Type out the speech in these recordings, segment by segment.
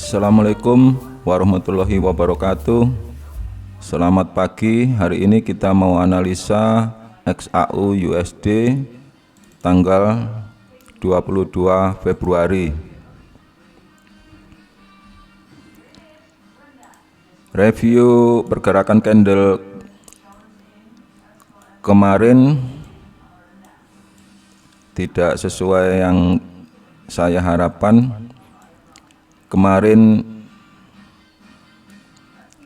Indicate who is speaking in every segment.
Speaker 1: Assalamualaikum warahmatullahi wabarakatuh. Selamat pagi. Hari ini kita mau analisa XAU USD tanggal 22 Februari. Review pergerakan candle kemarin tidak sesuai yang saya harapkan. Kemarin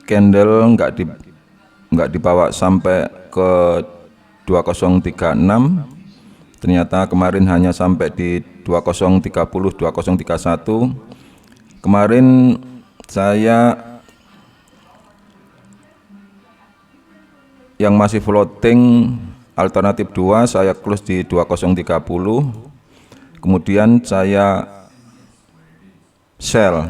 Speaker 1: candle nggak dibawa sampai ke 2036. Ternyata kemarin hanya sampai di 2030 2031. Kemarin saya yang masih floating alternatif 2 saya close di 2030. Kemudian saya sell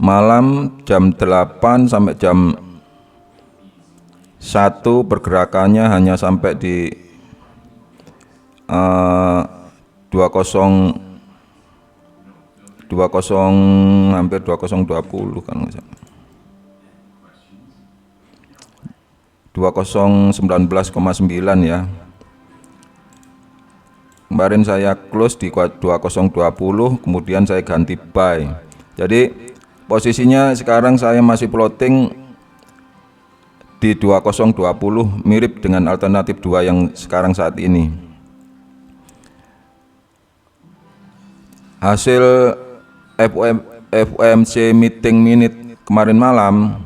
Speaker 1: malam jam 8 sampai jam 1 pergerakannya hanya sampai di 20 hampir 2020 kan 2019,9 ya. Kemarin saya close di 2020, kemudian saya ganti buy. Jadi posisinya sekarang saya masih floating di 2020, mirip dengan alternatif 2 yang sekarang saat ini. Hasil FOMC meeting minute kemarin malam,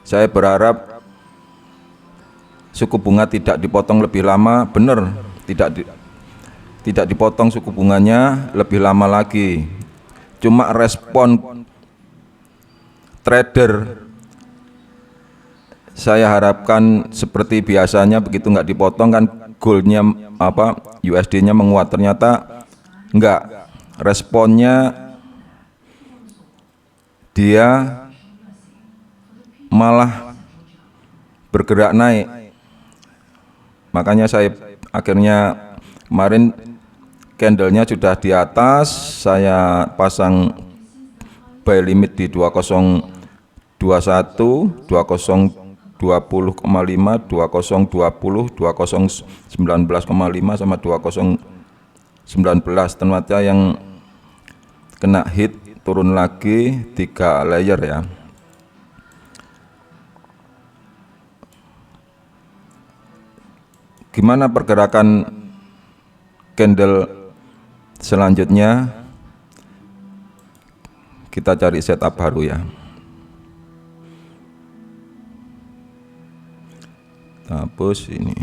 Speaker 1: saya berharap suku bunga tidak dipotong lebih lama. Benar, tidak dipotong suku bunganya lebih lama lagi. Cuma respon trader saya harapkan seperti biasanya, begitu nggak dipotong kan goldnya USD-nya menguat. Ternyata enggak, responnya dia malah bergerak naik. Makanya saya akhirnya kemarin candlenya sudah di atas, saya pasang buy limit di 2021, 2020,5, 2020, 2019,5 sama 2019. Ternyata yang kena hit turun lagi 3 layer ya. Gimana pergerakan candle selanjutnya? Kita cari setup baru ya. Hapus ini.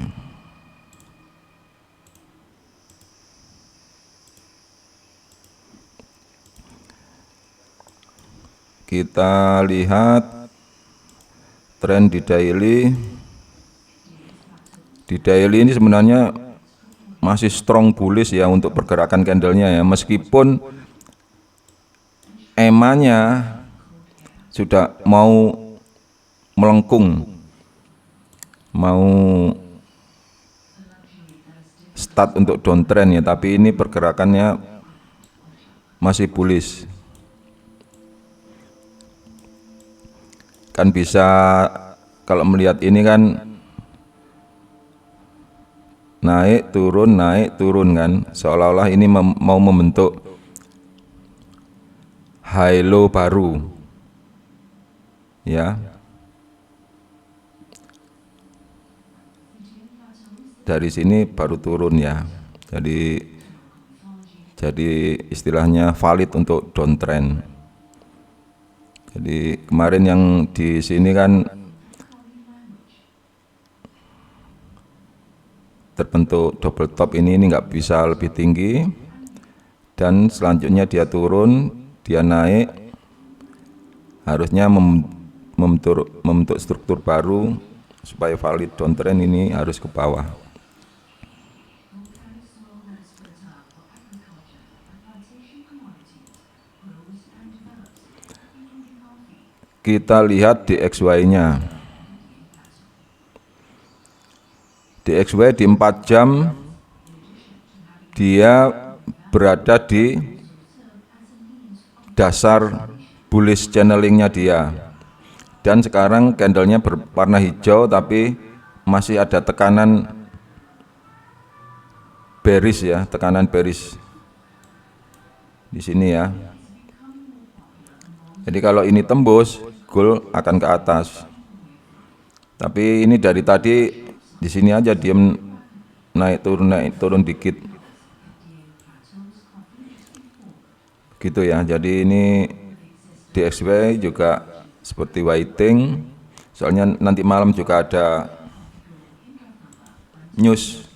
Speaker 1: Kita lihat tren di daily. Di daily ini sebenarnya masih strong bullish ya untuk pergerakan candlenya ya, meskipun EMA-nya sudah mau melengkung, mau start untuk downtrend ya, tapi ini pergerakannya masih bullish. Kan bisa kalau melihat ini kan naik turun kan, seolah-olah ini mau membentuk high low baru ya. Dari sini baru turun ya, jadi istilahnya valid untuk downtrend. Jadi kemarin yang di sini kan terbentuk double top, ini nggak bisa lebih tinggi, dan selanjutnya dia turun, dia naik, harusnya membentuk struktur baru. Supaya valid downtrend ini harus ke bawah. Kita lihat DXY-nya. DXY di 4 jam dia berada di dasar bullish channelingnya dia, dan sekarang candlenya berwarna hijau tapi masih ada tekanan bearish ya, tekanan bearish di sini ya. Jadi kalau ini tembus, gold akan ke atas. Tapi ini dari tadi di sini aja diam, naik turun dikit. Gitu ya. Jadi ini DXY juga seperti waiting. Soalnya nanti malam juga ada news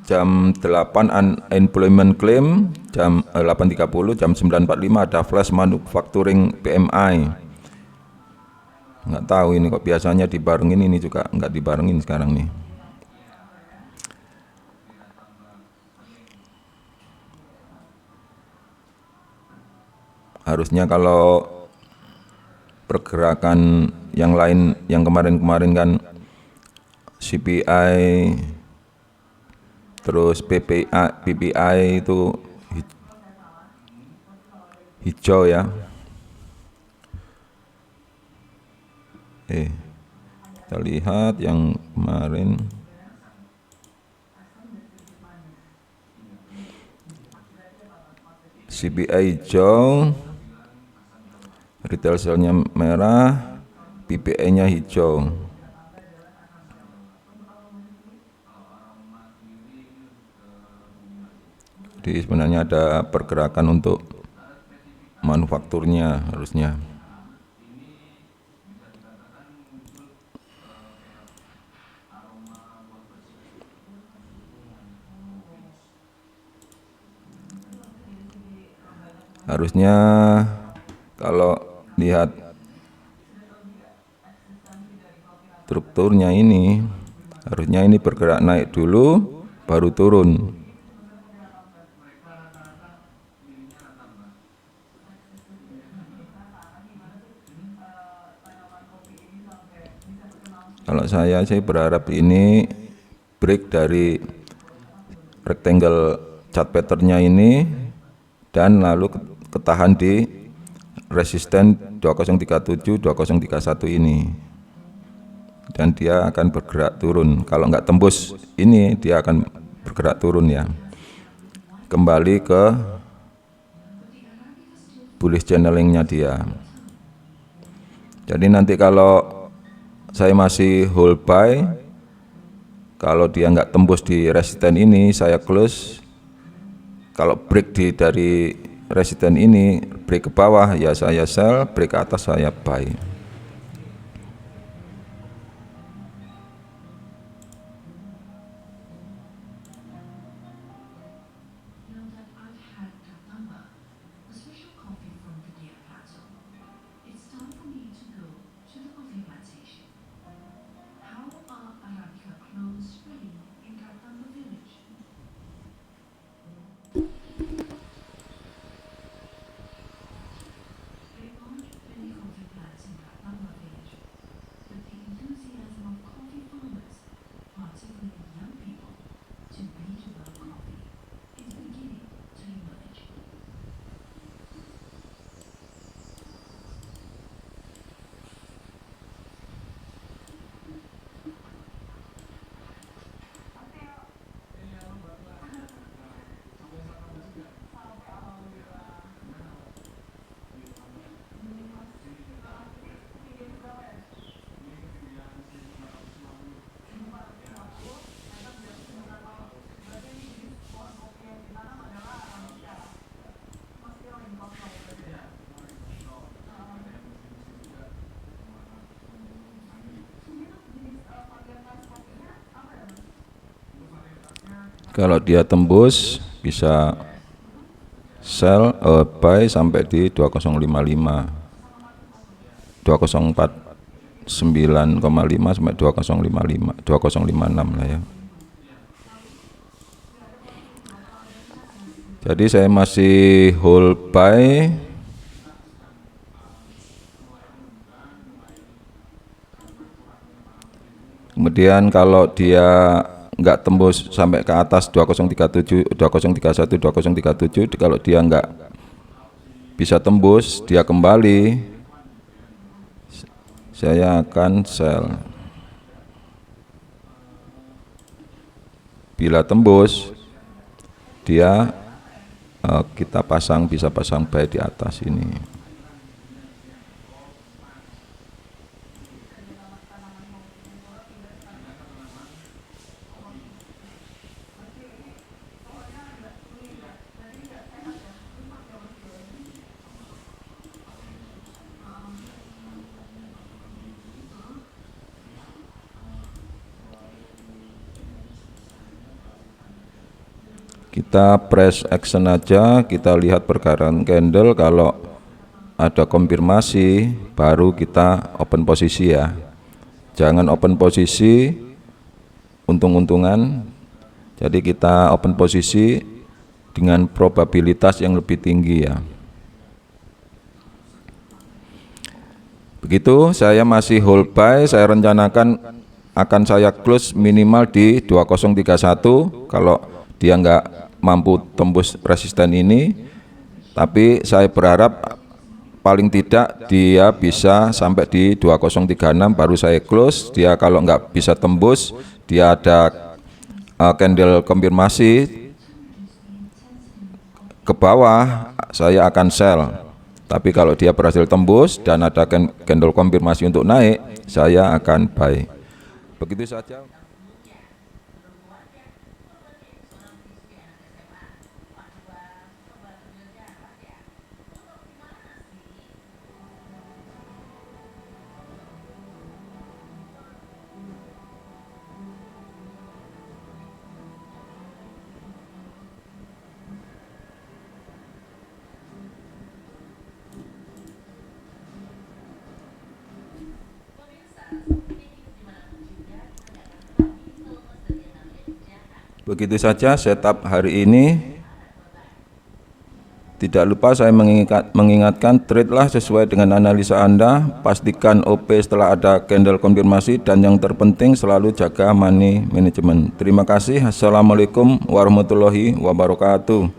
Speaker 1: jam 8 unemployment claim, jam 8.30, jam 9.45 ada flash manufacturing PMI. Nggak tahu ini kok biasanya dibarengin, ini juga nggak dibarengin sekarang nih. Harusnya kalau pergerakan yang lain yang kemarin-kemarin kan CPI terus PPI itu hijau ya. Kita lihat yang kemarin CPI hijau, retail sale-nya merah, PPI-nya hijau. Jadi sebenarnya ada pergerakan untuk manufakturnya harusnya. Harusnya kalau lihat strukturnya ini, harusnya ini bergerak naik dulu baru turun. Kalau saya sih berharap ini break dari rectangle chart patternnya ini dan lalu ketahan di resisten 2037 2031 ini, dan dia akan bergerak turun. Kalau nggak tembus ini dia akan bergerak turun ya, kembali ke bullish channelingnya dia. Jadi nanti kalau saya masih hold buy, kalau dia nggak tembus di resisten ini saya close. Kalau break dari resisten ini, break ke bawah ya saya sell, break ke atas saya buy. Kalau dia tembus bisa sell buy sampai di 2055, 2049,5 sampai 2056 lah ya. Jadi saya masih hold buy. Kemudian kalau dia nggak tembus sampai ke atas 2037, 2031, 2037, kalau dia nggak bisa tembus, dia kembali, saya akan sell. Bila tembus, dia kita bisa pasang buy di atas ini. Kita press action aja, kita lihat pergerakan candle, kalau ada konfirmasi baru kita open posisi ya. Jangan open posisi untung-untungan. Jadi kita open posisi dengan probabilitas yang lebih tinggi ya. Begitu, saya masih hold buy, saya rencanakan akan saya close minimal di 2031 kalau dia nggak mampu tembus resisten ini, tapi saya berharap paling tidak dia bisa sampai di 2036 baru saya close. Dia kalau nggak bisa tembus, dia ada candle konfirmasi ke bawah, saya akan sell. Tapi kalau dia berhasil tembus dan ada candle konfirmasi untuk naik, saya akan buy. Begitu saja. Begitu saja setup hari ini. Tidak lupa saya mengingatkan, trade-lah sesuai dengan analisa Anda, pastikan OP setelah ada candle konfirmasi, dan yang terpenting selalu jaga money management. Terima kasih. Assalamualaikum warahmatullahi wabarakatuh.